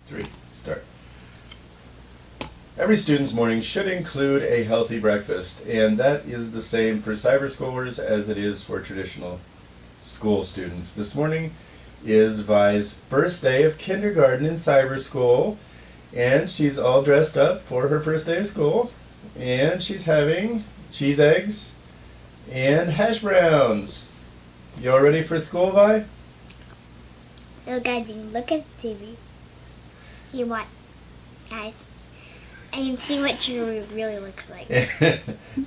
3, start. Every student's morning should include a healthy breakfast, and that is the same for cyber schoolers as it is for traditional school students. This morning is Vi's first day of kindergarten in cyber school, and she's all dressed up for her first day of school, and she's having cheese eggs and hash browns. You all ready for school, Vi? So guys, you can look at the TV. You watch, guys, and you see what she really looks like.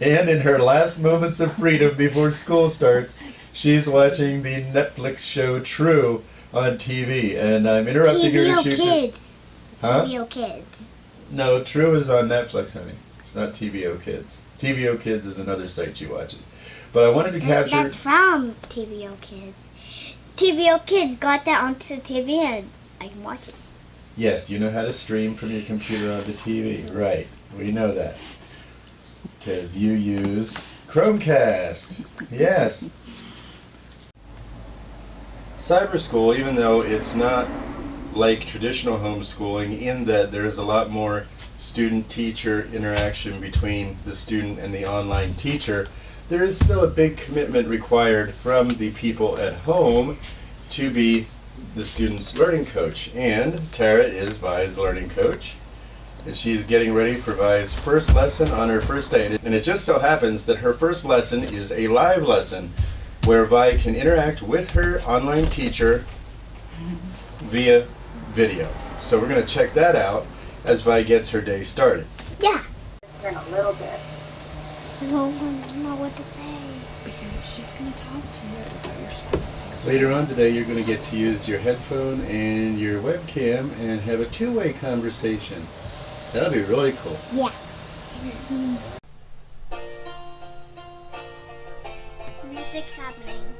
And in her last moments of freedom before school starts, she's watching the Netflix show True on TV. And I'm interrupting her to shoot Kids. this. Huh? TVO Kids. No, True is on Netflix, honey. It's not TVO Kids. TVO Kids is another site she watches. But I wanted to capture... That's from TVO Kids. TVO Kids got that onto the TV and I can watch it. Yes, you know how to stream from your computer onto TV. Right, we know that. Because you use Chromecast. Yes. Cyber school, even though it's not like traditional homeschooling in that there is a lot more student-teacher interaction between the student and the online teacher, there is still a big commitment required from the people at home to be the student's learning coach. And Tara is Vi's learning coach, and she's getting ready for Vi's first lesson on her first day. And it just so happens that her first lesson is a live lesson where Vi can interact with her online teacher via video. So we're going to check that out as Vi gets her day started. Yeah. In a little bit. I don't know what to say. Because she's going to talk to you about your school. Later on today, you're going to get to use your headphone and your webcam and have a two-way conversation. That'll be really cool. Yeah. Music's happening.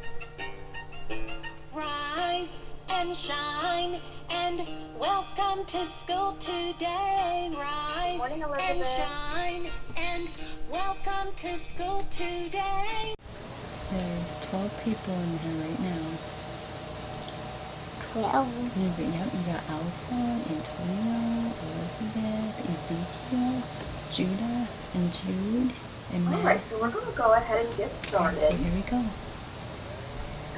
Rise and shine and welcome to school today. Rise Morning, and Elizabeth. shine and welcome to school today. There's 12 people in here right now. 12. You got Alpha, Antonio, Elizabeth, Ezekiel, Judah, and Jude, and Matt. Alright, so we're going to go ahead and get started. So here we go.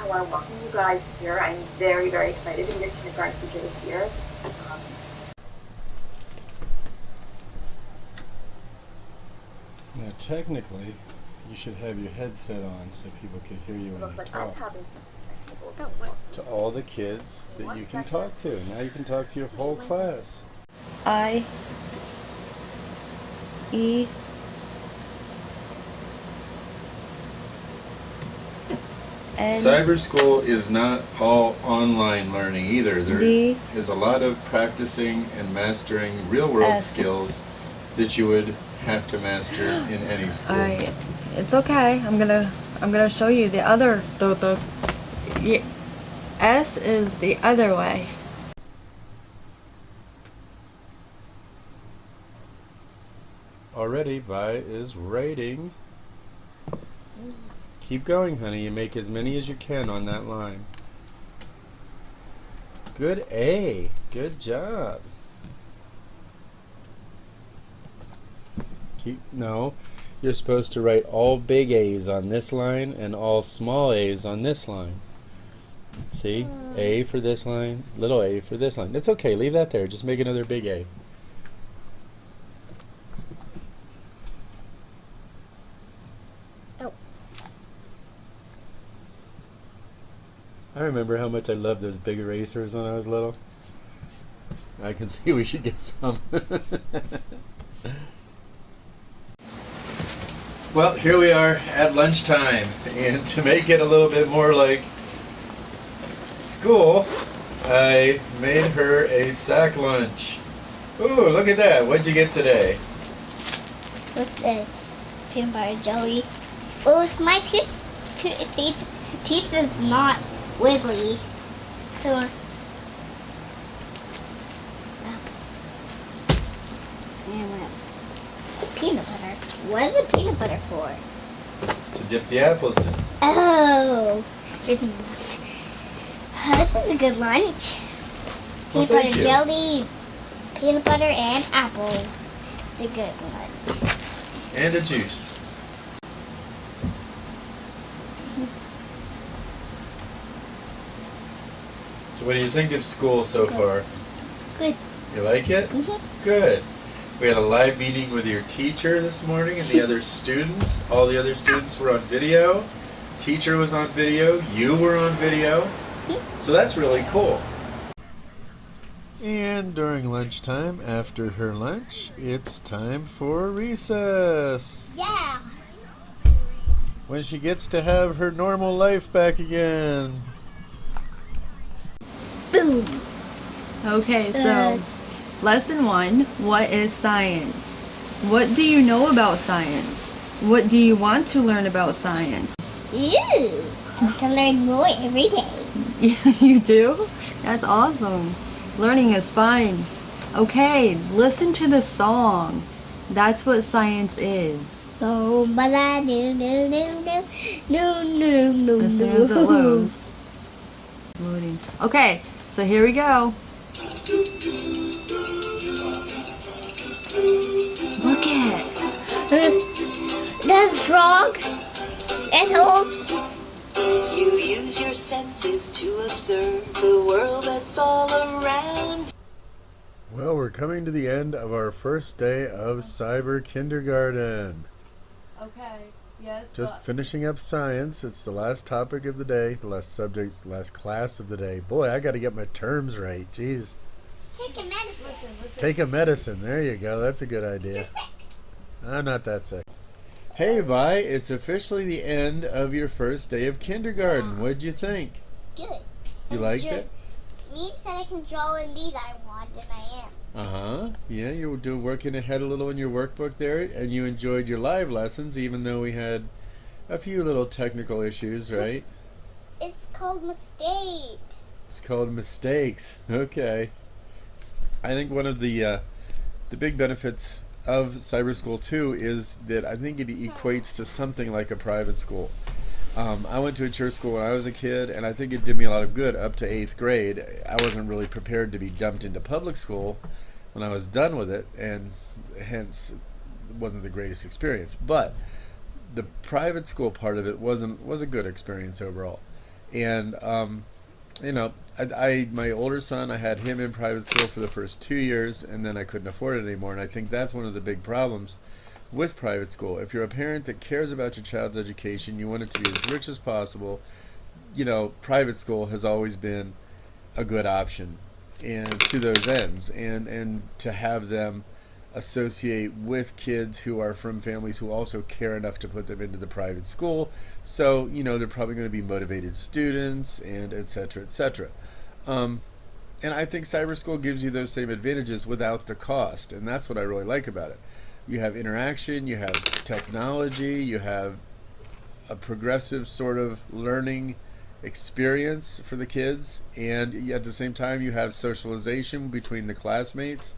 I want to welcome you guys here. I'm very, very excited to be your kindergarten teacher this year. Now, technically, you should have your headset on so people can hear you when Looks you like I'm talk. having technical Oh, what? To all the kids that you can talk to. Now you can talk to your whole class. I E N Cyber school is not all online learning either. There D is a lot of practicing and mastering real-world S. skills that you would have to master in any school. Alright, it's okay. I'm gonna show you the other yeah, S is the other way. Already, Vi is writing. Keep going, honey. You make as many as you can on that line. Good A. Good job. No, you're supposed to write all big A's on this line and all small A's on this line. See? A for this line, little a for this line. It's okay, leave that there. Just make another big A. Oh. I remember how much I loved those big erasers when I was little. I can see we should get some. Well, here we are at lunchtime, and to make it a little bit more like school, I made her a sack lunch. Ooh, look at that. What'd you get today? What's this? Peanut butter jelly. Well, if my teeth is not wiggly, so peanut butter. What is the peanut butter for? To dip the apples in. Oh, this is a good lunch. Well, Peanut thank butter you. jelly, peanut butter and apples. The good one. And a juice. So what do you think of school so far? Good. You like it? Mm-hmm. Good. We had a live meeting with your teacher this morning and the other students. All the other students were on video. Teacher was on video. You were on video. So that's really cool. And during lunchtime, after her lunch, it's time for recess. Yeah. When she gets to have her normal life back again. Boom. Okay, so lesson 1, what is science? What do you know about science? What do you want to learn about science? Ew. I can learn more every day. You do? That's awesome. Learning is fun. Okay, listen to the song. That's what science is. No, but I do, no. As soon as it loads. It's loading. Okay, so here we go. Look it. That's a frog. At home. You use your senses to observe the world that's all around. Well, we're coming to the end of our first day of cyber kindergarten. Okay, yes. Just finishing up science. It's the last topic of the day, the last subject, the last class of the day. Boy, I got to get my terms right. Jeez. Take a medicine. Listen. Take a medicine. There you go. That's a good idea. You're sick. I'm not that sick. Hey, Vi, it's officially the end of your first day of kindergarten. What'd you think? Good. You liked it? Me said I can draw in these I want, and I am. Uh-huh. Yeah, you were working ahead a little in your workbook there, and you enjoyed your live lessons, even though we had a few little technical issues, right? It's called mistakes. It's called mistakes. Okay. I think one of the big benefits of cyber school too is that I think it equates to something like a private school. I went to a church school when I was a kid, and I think it did me a lot of good up to 8th grade. I wasn't really prepared to be dumped into public school when I was done with it, and hence it wasn't the greatest experience. But the private school part of it was a good experience overall. And you know, my older son, I had him in private school for the first 2 years, and then I couldn't afford it anymore. And I think that's one of the big problems with private school. If you're a parent that cares about your child's education, you want it to be as rich as possible, you know, private school has always been a good option and to those ends, and to have them associate with kids who are from families who also care enough to put them into the private school. So, you know, they're probably going to be motivated students, and et cetera, et cetera. And I think cyber school gives you those same advantages without the cost, and that's what I really like about it. You have interaction, you have technology, you have a progressive sort of learning experience for the kids, and at the same time you have socialization between the classmates,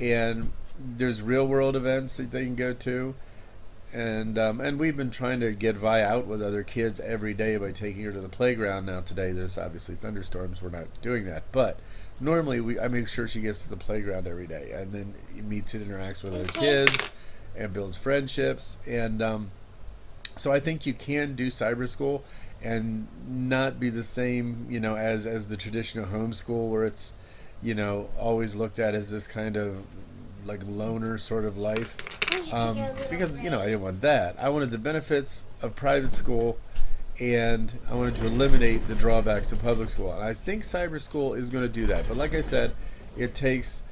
and there's real world events that they can go to, and we've been trying to get Vi out with other kids every day by taking her to the playground. Now today there's obviously thunderstorms, we're not doing that, but normally I make sure she gets to the playground every day, and then meets and interacts with other kids and builds friendships. And so I think you can do cyber school and not be the same, you know, as the traditional homeschool, where it's, you know, always looked at as this kind of like loner sort of life, because, you know, I didn't want that. I wanted the benefits of private school, and I wanted to eliminate the drawbacks of public school, and I think cyber school is going to do that. But like I said, it takes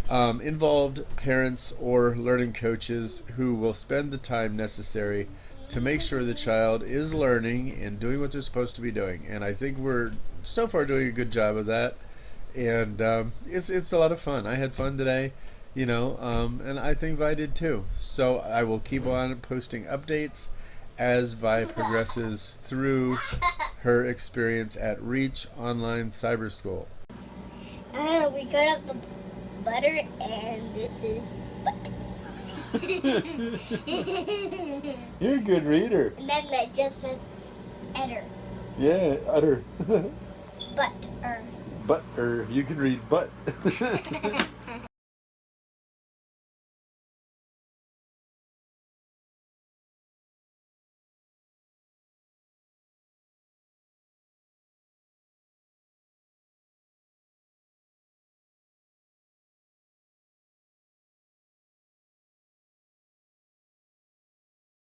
involved parents or learning coaches who will spend the time necessary to make sure the child is learning and doing what they're supposed to be doing. And I think we're so far doing a good job of that, and it's a lot of fun. I had fun today, you know, and I think Vi did too. So I will keep on posting updates as Vi progresses through her experience at Reach Online Cyber School. We got up the butter, and this is butt. You're a good reader. And then that just says edder. Yeah, utter. Butter. Butter. You can read butt.